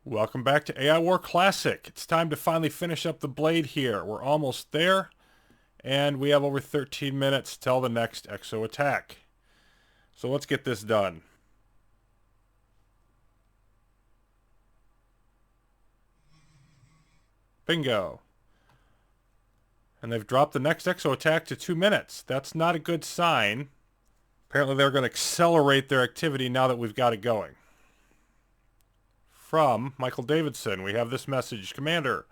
Welcome back to AI War Classic. It's time to finally finish up the blade here. We're almost there, and we have over 13 minutes till the next Exo attack. So let's get this done. Bingo. And they've dropped the next Exo attack to 2 minutes. That's not a good sign. Apparently they're going to accelerate their activity now that we've got it going. From Michael Davidson, we have this message. Commander,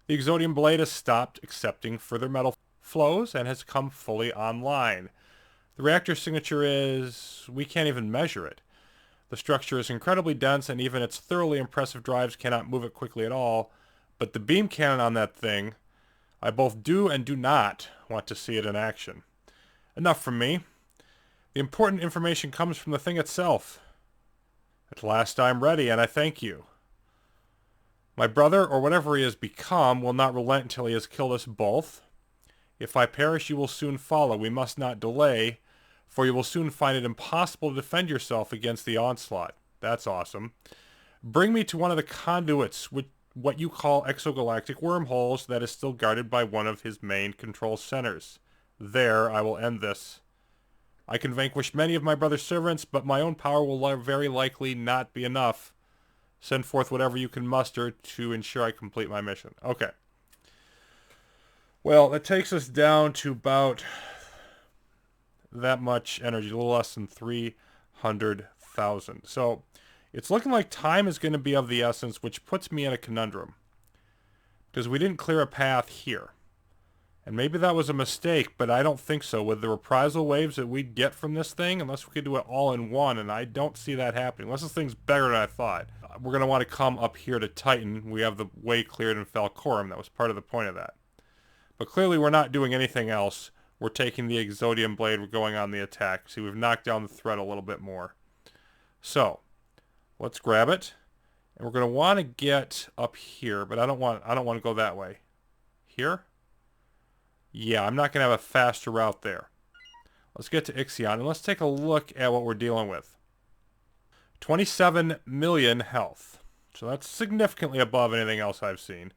the Exodian Blade has stopped accepting further metal flows and has come fully online. The reactor signature is... we can't even measure it. The structure is incredibly dense and even its thoroughly impressive drives cannot move it quickly at all. But the beam cannon on that thing, I both do and do not want to see it in action. Enough from me. The important information comes from the thing itself. At last I'm ready, and I thank you. My brother, or whatever he has become, will not relent until he has killed us both. If I perish, you will soon follow. We must not delay, for you will soon find it impossible to defend yourself against the onslaught. That's awesome. Bring me to one of the conduits, what you call exogalactic wormholes, that is still guarded by one of his main control centers. There, I will end this. I can vanquish many of my brother's servants, but my own power will very likely not be enough. Send forth whatever you can muster to ensure I complete my mission. Okay. Well, that takes us down to about that much energy, a little less than 300,000. So it's looking like time is going to be of the essence, which puts me in a conundrum. Because we didn't clear a path here. And maybe that was a mistake, but I don't think so. With the reprisal waves that we'd get from this thing, unless we could do it all in one, and I don't see that happening. Unless this thing's better than I thought. We're going to want to come up here to Titan. We have the way cleared in Falcorum. That was part of the point of that. But clearly we're not doing anything else. We're taking the Exodian Blade. We're going on the attack. See, we've knocked down the threat a little bit more. So, let's grab it. And we're going to want to get up here, but I don't want to go that way. Here? Yeah, I'm not going to have a faster route there. Let's get to Ixion, and let's take a look at what we're dealing with. 27 million health. So that's significantly above anything else I've seen.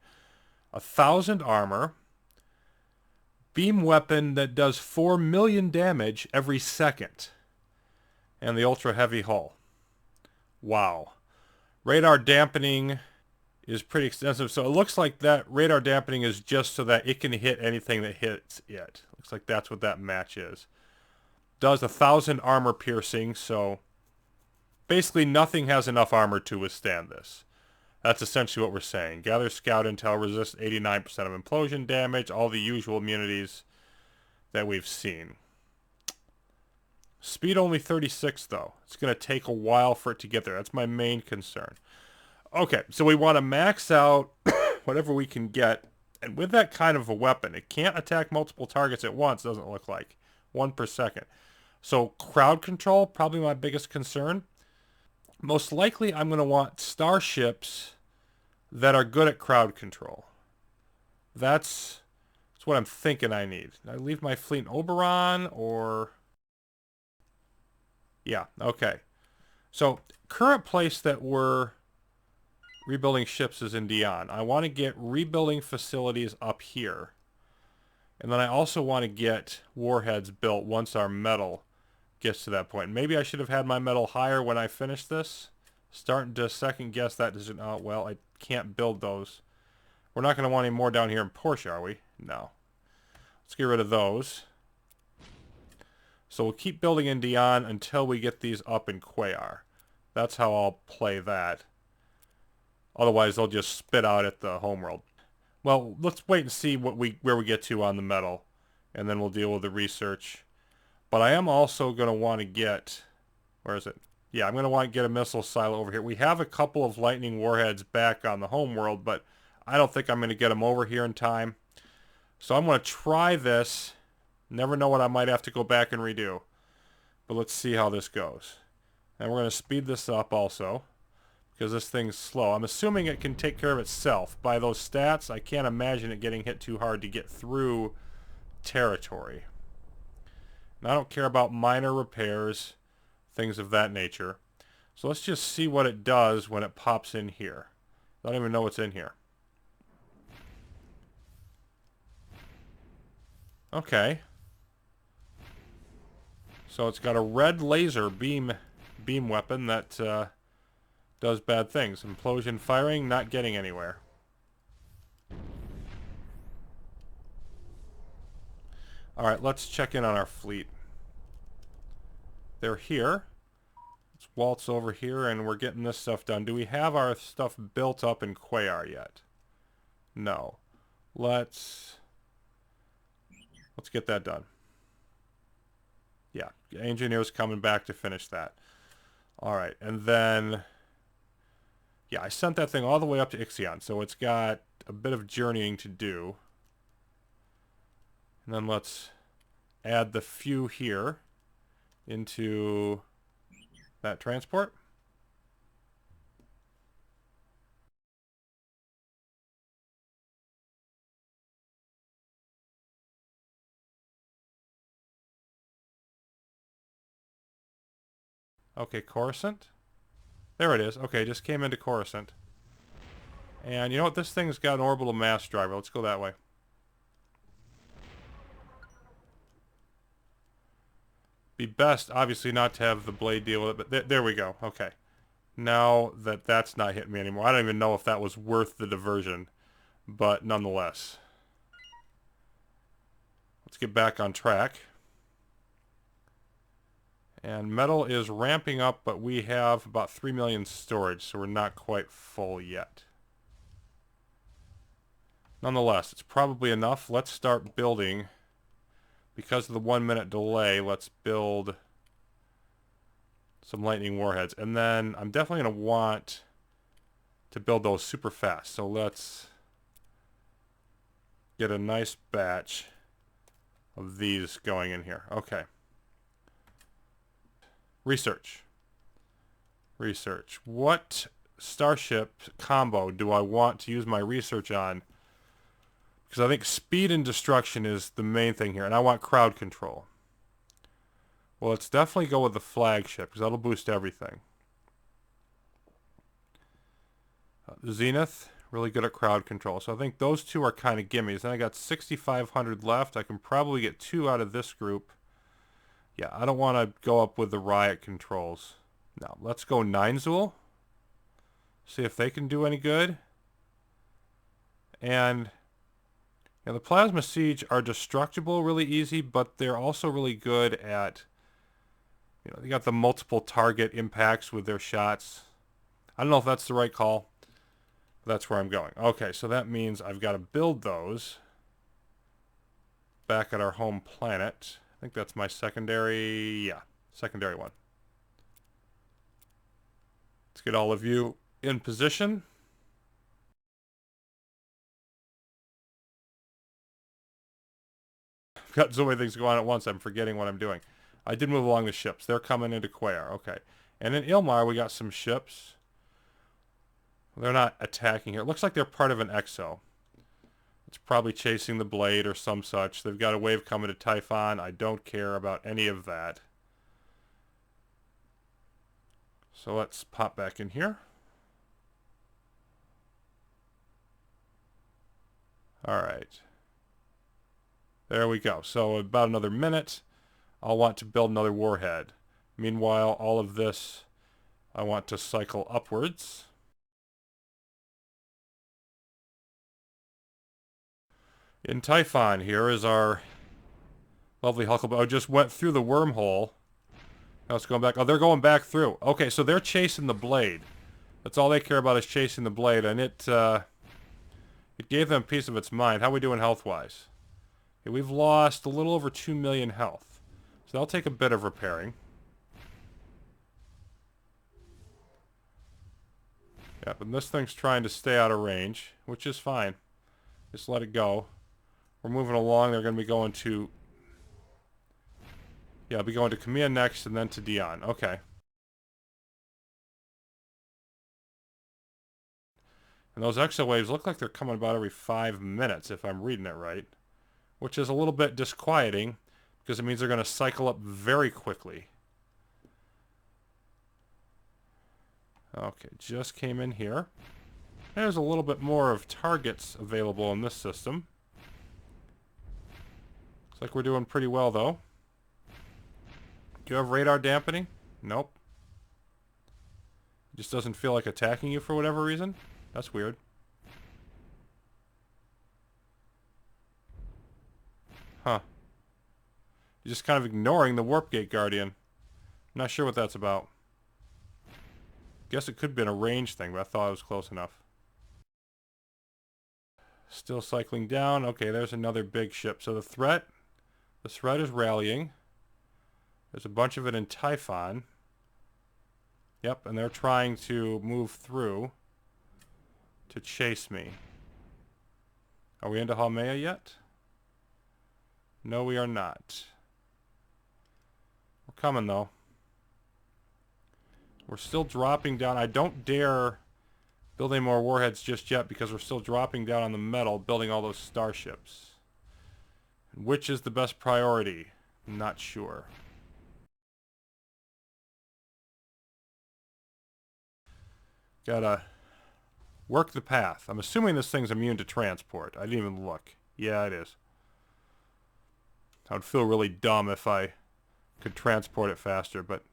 1,000 armor. Beam weapon that does 4 million damage every second. And the ultra heavy hull. Wow. Radar dampening is pretty extensive. So it looks like that radar dampening is just so that it can hit anything that hits it. Looks like that's what that match is. Does 1,000 armor piercing, so basically nothing has enough armor to withstand this. That's essentially what we're saying. Gather scout intel, resist 89% of implosion damage, all the usual immunities that we've seen. Speed only 36 though. It's going to take a while for it to get there. That's my main concern. Okay, so we want to max out whatever we can get. And with that kind of a weapon, it can't attack multiple targets at once, doesn't look like. 1 per second. So crowd control, probably my biggest concern. Most likely I'm going to want starships that are good at crowd control. That's what I'm thinking I need. Did I leave my fleet in Oberon or... yeah, okay. So current place that we're rebuilding ships is in Dion. I want to get rebuilding facilities up here. And then I also want to get warheads built once our metal gets to that point. Maybe I should have had my metal higher when I finish this. Starting to second guess that decision. Oh, well, I can't build those. We're not going to want any more down here in Porsche, are we? No. Let's get rid of those. So we'll keep building in Dion until we get these up in Quayar. That's how I'll play that. Otherwise, they'll just spit out at the homeworld. Well, let's wait and see where we get to on the metal. And then we'll deal with the research. But I am also going to want to get... where is it? Yeah, I'm going to want to get a missile silo over here. We have a couple of lightning warheads back on the homeworld, but I don't think I'm going to get them over here in time. So I'm going to try this. Never know what I might have to go back and redo. But let's see how this goes. And we're going to speed this up also, because this thing's slow. I'm assuming it can take care of itself. By those stats, I can't imagine it getting hit too hard to get through territory. And I don't care about minor repairs, things of that nature. So let's just see what it does when it pops in here. I don't even know what's in here. Okay. So it's got a red laser beam weapon that does bad things. Implosion firing, not getting anywhere. Alright, let's check in on our fleet. They're here. Let's waltz over here and we're getting this stuff done. Do we have our stuff built up in Quayar yet? No. Let's get that done. Yeah, engineers coming back to finish that. Alright, and then... yeah, I sent that thing all the way up to Ixion, so it's got a bit of journeying to do. And then let's add the few here into that transport. Okay, Coruscant. There it is. Okay, just came into Coruscant. And you know what? This thing's got an orbital mass driver. Let's go that way. Be best, obviously, not to have the blade deal with it, but there we go. Okay. Now that that's not hitting me anymore. I don't even know if that was worth the diversion, but nonetheless. Let's get back on track. And metal is ramping up, but we have about 3 million storage, so we're not quite full yet. Nonetheless, it's probably enough. Let's start building. Because of the 1 minute delay, let's build some lightning warheads. And then I'm definitely going to want to build those super fast. So let's get a nice batch of these going in here. Okay. Research. Research. What starship combo do I want to use my research on? Because I think speed and destruction is the main thing here. And I want crowd control. Well, let's definitely go with the flagship, because that'll boost everything. Zenith, really good at crowd control. So I think those two are kind of gimmies. Then I got 6,500 left. I can probably get 2 out of this group. Yeah, I don't want to go up with the riot controls. Now, let's go 9 Zool. See if they can do any good. And yeah, the Plasma Siege are destructible really easy, but they're also really good at, you know, they got the multiple target impacts with their shots. I don't know if that's the right call. But that's where I'm going. Okay, so that means I've got to build those back at our home planet. I think that's my secondary, yeah, secondary one. Let's get all of you in position. I've got so many things going on at once, I'm forgetting what I'm doing. I did move along the ships. They're coming into Quayar, okay. And in Ilmar, we got some ships. They're not attacking here. It looks like they're part of an Exo. It's probably chasing the Blade or some such. They've got a wave coming to Typhon. I don't care about any of that. So let's pop back in here. Alright. There we go. So about another minute, I'll want to build another warhead. Meanwhile, all of this, I want to cycle upwards. In Typhon, here is our lovely Huckleberry. Oh, just went through the wormhole. Now it's going back. Oh, they're going back through. Okay, so they're chasing the Blade. That's all they care about is chasing the Blade, and it gave them a piece of its mind. How are we doing health-wise? Okay, we've lost a little over 2 million health. So that'll take a bit of repairing. Yep, and this thing's trying to stay out of range, which is fine. Just let it go. We're moving along. They're going to be going to... yeah, I'll be going to Camilla next and then to Dion. Okay. And those exo waves look like they're coming about every 5 minutes, if I'm reading it right. Which is a little bit disquieting, because it means they're going to cycle up very quickly. Okay, just came in here. There's a little bit more of targets available in this system. Looks like we're doing pretty well, though. Do you have radar dampening? Nope. Just doesn't feel like attacking you for whatever reason? That's weird. Huh. You're just kind of ignoring the Warp Gate Guardian. I'm not sure what that's about. Guess it could have been a range thing, but I thought it was close enough. Still cycling down. Okay, there's another big ship. So the threat is rallying. There's a bunch of it in Typhon. Yep, and they're trying to move through to chase me. Are we into Haumea yet? No, we are not. We're coming, though. We're still dropping down. I don't dare build any more warheads just yet because we're still dropping down on the metal, building all those starships. Which is the best priority? I'm not sure. Gotta work the path. I'm assuming this thing's immune to transport. I didn't even look. Yeah, it is. I would feel really dumb if I could transport it faster, but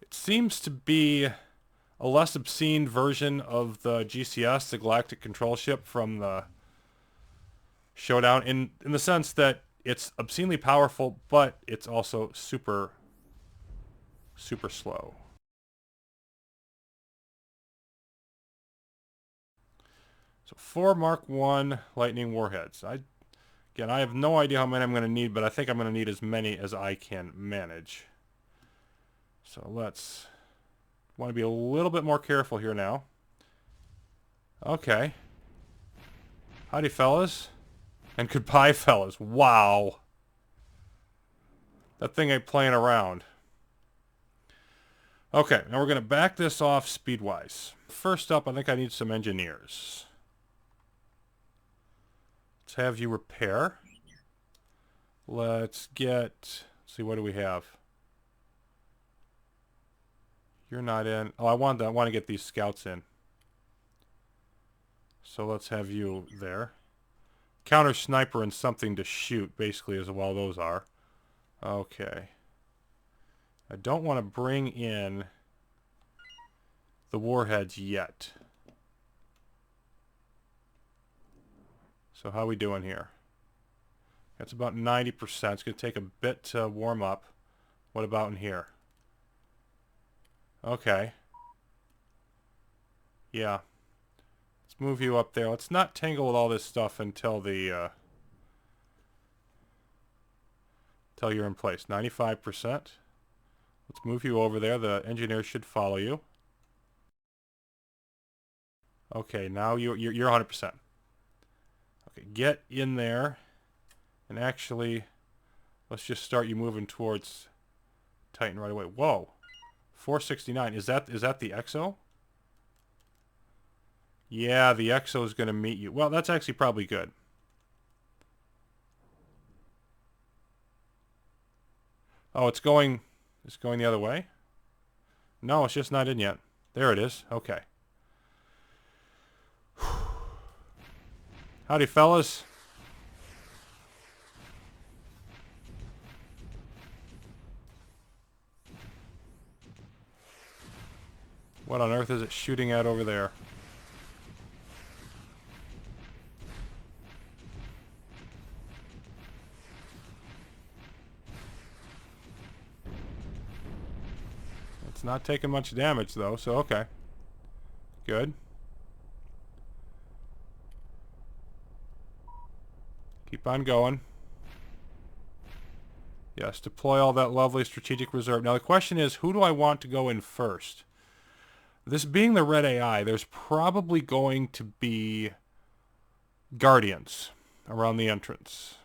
it seems to be a less obscene version of the GCS, the Galactic Control Ship from the Showdown, in the sense that it's obscenely powerful, but it's also super slow. So 4 Mark 1 Lightning warheads. Again, I have no idea how many I'm going to need, but I think I'm going to need as many as I can manage. So let's want to be a little bit more careful here now. Okay. Howdy, fellas. And goodbye, fellas. Wow. That thing ain't playing around. Okay, now we're going to back this off speed-wise. First up, I think I need some engineers. Let's have you repair. Let's see, what do we have? You're not in. Oh, I want to get these scouts in. So let's have you there. Counter sniper and something to shoot, basically, is all those are. Okay. I don't want to bring in the warheads yet. So how are we doing here? That's about 90%. It's going to take a bit to warm up. What about in here? Okay. Yeah. Let's move you up there. Let's not tangle with all this stuff until the until you're in place. 95%. Let's move you over there. The engineers should follow you. Okay, now you're 100%. Okay, get in there. And actually, let's just start you moving towards Titan right away. Whoa. 469. Is that the Exo? Yeah, the Exo is going to meet you. Well, that's actually probably good. Oh, it's going the other way? No, it's just not in yet. There it is. Okay. Howdy, fellas. What on earth is it shooting at over there? It's not taking much damage, though, so okay. Good. Keep on going. Yes, deploy all that lovely strategic reserve. Now the question is, who do I want to go in first? This being the red AI, there's probably going to be Guardians around the entrance.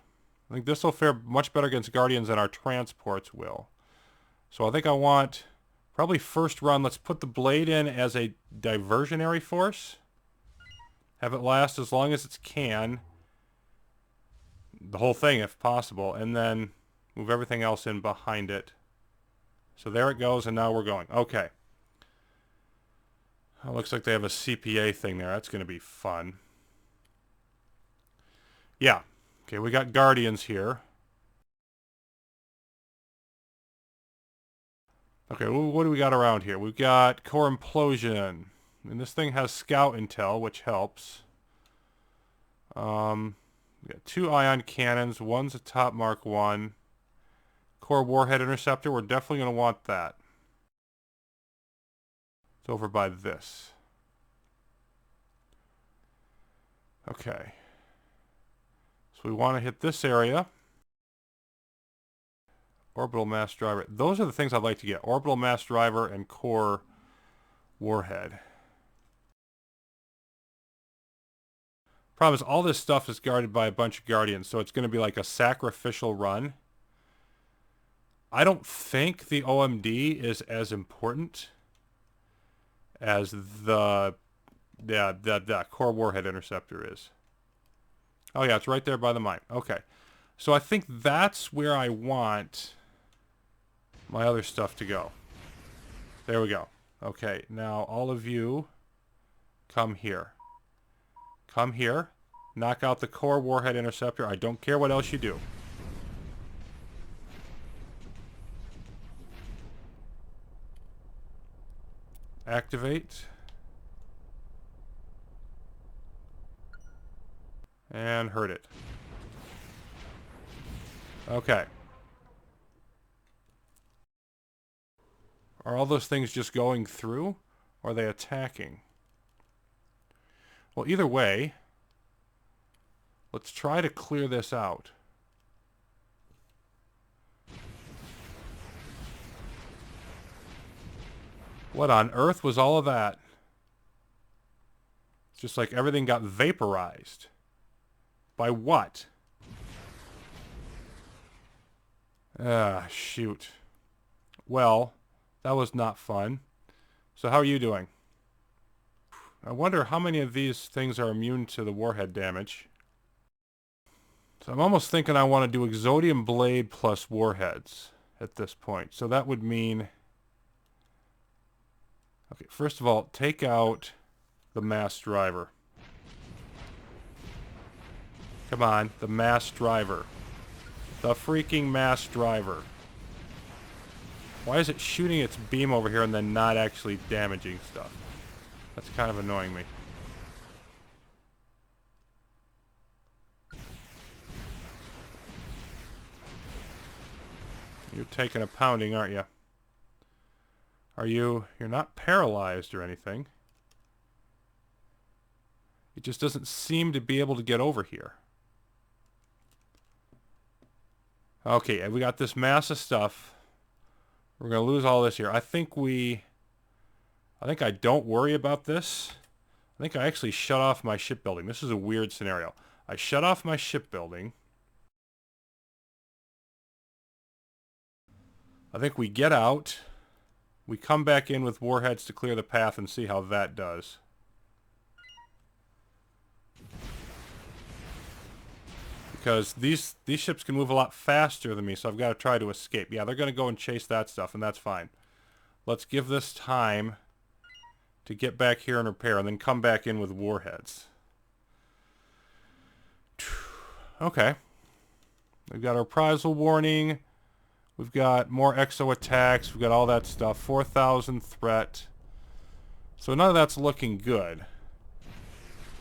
I think this will fare much better against Guardians than our transports will. So I think I want, probably first run, let's put the Blade in as a diversionary force. Have it last as long as it can. The whole thing if possible. And then move everything else in behind it So there it goes, and now we're going. Okay. Oh, looks like they have a CPA thing there. That's going to be fun. Yeah. Okay, we got Guardians here. Okay, what do we got around here? We've got Core Implosion. And this thing has Scout Intel, which helps. We got 2 ion cannons. One's a Top Mark 1. Core Warhead Interceptor. We're definitely going to want that. It's over by this. Okay. So we want to hit this area. Orbital Mass Driver. Those are the things I'd like to get. Orbital Mass Driver and Core Warhead. Problem is, all this stuff is guarded by a bunch of Guardians, so it's going to be like a sacrificial run. I don't think the OMD is as important as the Core Warhead Interceptor is. Oh yeah, it's right there by the mine. Okay. So I think that's where I want my other stuff to go. There we go. Okay, now all of you come here. Come here. Knock out the Core Warhead Interceptor. I don't care what else you do. Activate. And hurt it. Okay. Are all those things just going through? Or are they attacking? Well, either way, let's try to clear this out. What on earth was all of that? It's just like everything got vaporized. By what? Ah, shoot. Well, that was not fun. So how are you doing? I wonder how many of these things are immune to the warhead damage. So I'm almost thinking I want to do Exodian Blade plus warheads at this point. So that would mean... Okay, first of all, take out the mass driver. Come on, the mass driver. The freaking mass driver. Why is it shooting its beam over here and then not actually damaging stuff? That's kind of annoying me. You're taking a pounding, aren't you? Are you... You're not paralyzed or anything. It just doesn't seem to be able to get over here. Okay, and we got this mass of stuff. We're going to lose all this here. I think I don't worry about this. I think I actually shut off my shipbuilding. This is a weird scenario. I shut off my shipbuilding. I think we get out. We come back in with warheads to clear the path and see how that does. Because these ships can move a lot faster than me, so I've got to try to escape. Yeah, they're going to go and chase that stuff, and that's fine. Let's give this time to get back here and repair, and then come back in with warheads. Okay. We've got our reprisal warning. We've got more exo attacks. We've got all that stuff. 4,000 threat. So none of that's looking good.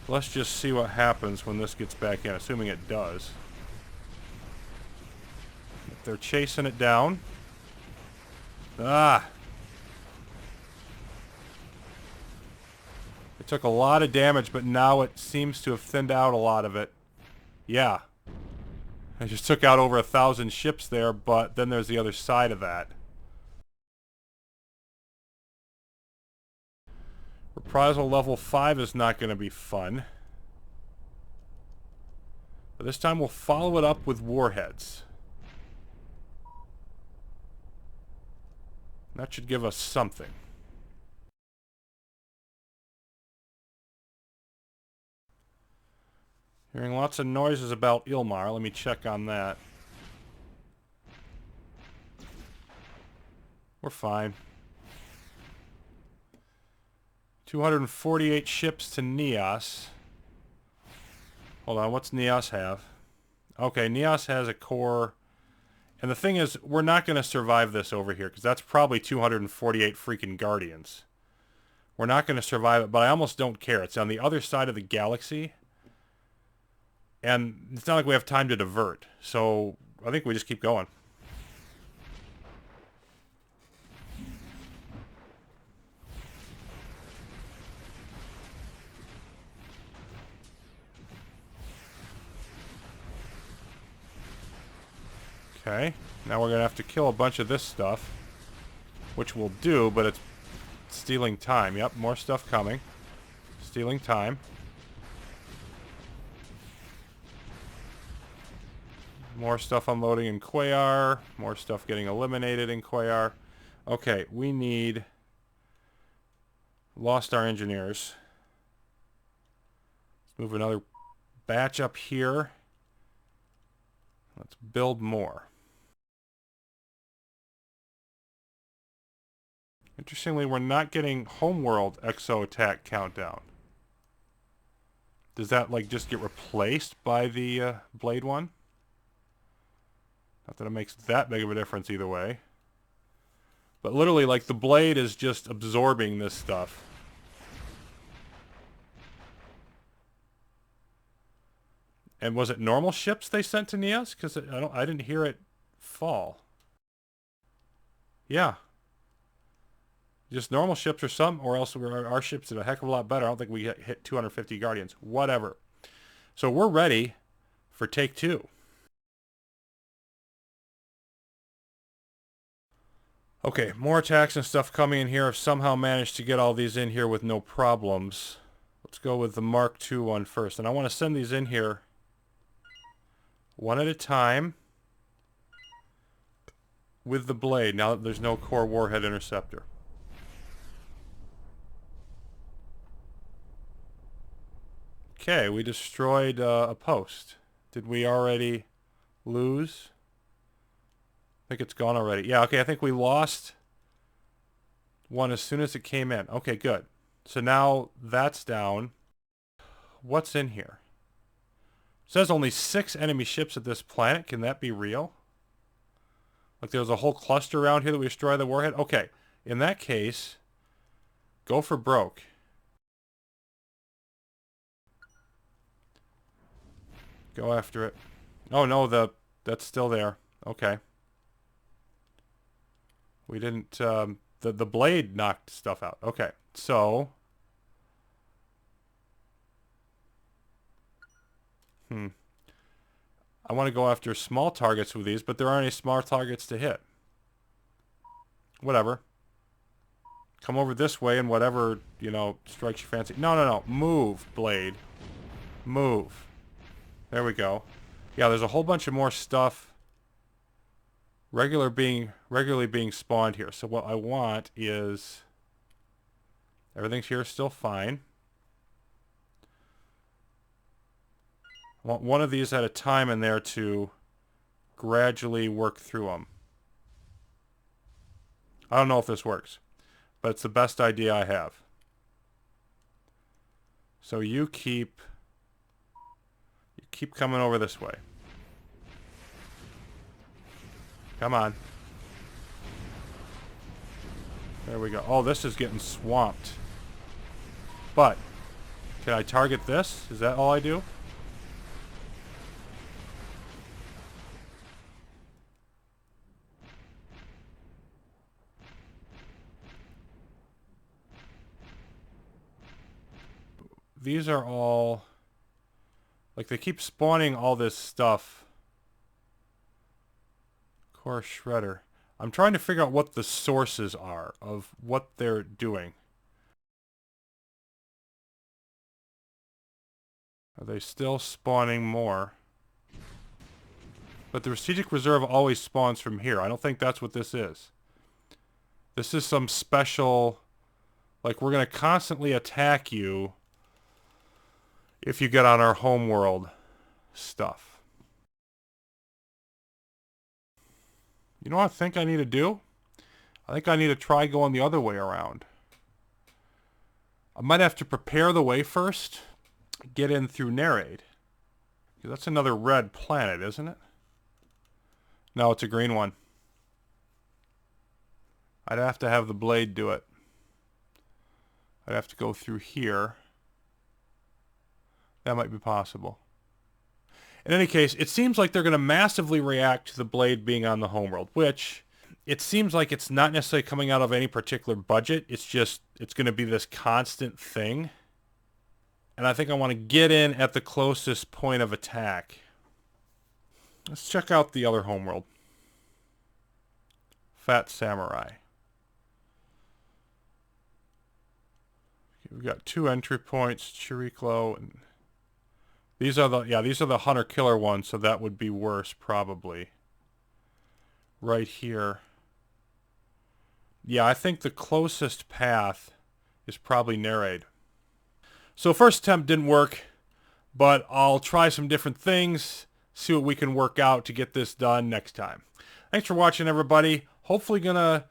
Let's just see what happens when this gets back in, assuming it does. If they're chasing it down. Ah! It took a lot of damage, but now it seems to have thinned out a lot of it. Yeah. I just took out over 1,000 ships there, but then there's the other side of that. Reprisal level 5 is not going to be fun. But this time we'll follow it up with warheads. That should give us something. Hearing lots of noises about Ilmar. Let me check on that. We're fine. 248 ships to Neos. Hold on, what's Neos have? Okay, Neos has a core. And the thing is, we're not going to survive this over here, because that's probably 248 freaking Guardians. We're not going to survive it, but I almost don't care. It's on the other side of the galaxy. And it's not like we have time to divert. So I think we just keep going. Okay, now we're going to have to kill a bunch of this stuff, which we'll do, but it's stealing time. Yep, more stuff coming. Stealing time. More stuff unloading in Quayar. More stuff getting eliminated in Quayar. Okay, we need... Lost our engineers. Let's move another batch up here. Let's build more. Interestingly, we're not getting homeworld exo attack countdown. Does that like just get replaced by the blade one? Not that it makes that big of a difference either way. But literally, like, the blade is just absorbing this stuff. And was it normal ships they sent to Neos? Because I didn't hear it fall. Yeah. Just normal ships or some, or else our ships are a heck of a lot better. I don't think we hit 250 Guardians. Whatever. So we're ready for take 2. Okay, more attacks and stuff coming in here. I've somehow managed to get all these in here with no problems. Let's go with the Mark II one first. And I want to send these in here one at a time with the blade, now that there's no core warhead interceptor. Okay, we destroyed a post. Did we already lose? I think it's gone already. Yeah, okay, I think we lost one as soon as it came in. Okay, good. So now that's down. What's in here? It says only 6 enemy ships at this planet. Can that be real? Like there's a whole cluster around here that we destroy the warhead? Okay, in that case, go for broke. Go after it. Oh no, that's still there. Okay. We didn't, the blade knocked stuff out. Okay, so... I want to go after small targets with these, but there aren't any small targets to hit. Whatever. Come over this way and whatever, you know, strikes your fancy. No, no, no. Move, blade. Move. There we go. Yeah, there's a whole bunch of more stuff regularly being spawned here. So what I want is... Everything's here still fine. I want one of these at a time in there to gradually work through them. I don't know if this works, but it's the best idea I have. So you keep coming over this way. Come on. There we go. Oh, this is getting swamped. But, can I target this? Is that all I do? These are all... Like, they keep spawning all this stuff. Core Shredder. I'm trying to figure out what the sources are of what they're doing. Are they still spawning more? But the strategic reserve always spawns from here. I don't think that's what this is. This is some special... Like, we're going to constantly attack you if you get on our homeworld stuff. You know what I think I need to do? I think I need to try going the other way around. I might have to prepare the way first. Get in through Nereid. That's another red planet, isn't it? No, it's a green one. I'd have to have the blade do it. I'd have to go through here. That might be possible. In any case, it seems like they're going to massively react to the blade being on the homeworld, which it seems like it's not necessarily coming out of any particular budget. It's just, it's going to be this constant thing. And I think I want to get in at the closest point of attack. Let's check out the other homeworld. Fat Samurai. Okay, we've got 2 entry points, Chiriclo, and these are the hunter-killer ones, so that would be worse, probably. Right here. Yeah, I think the closest path is probably Nereid. So first attempt didn't work, but I'll try some different things, see what we can work out to get this done next time. Thanks for watching, everybody. Hopefully gonna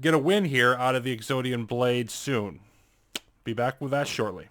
get a win here out of the Exodian Blade soon. Be back with that shortly.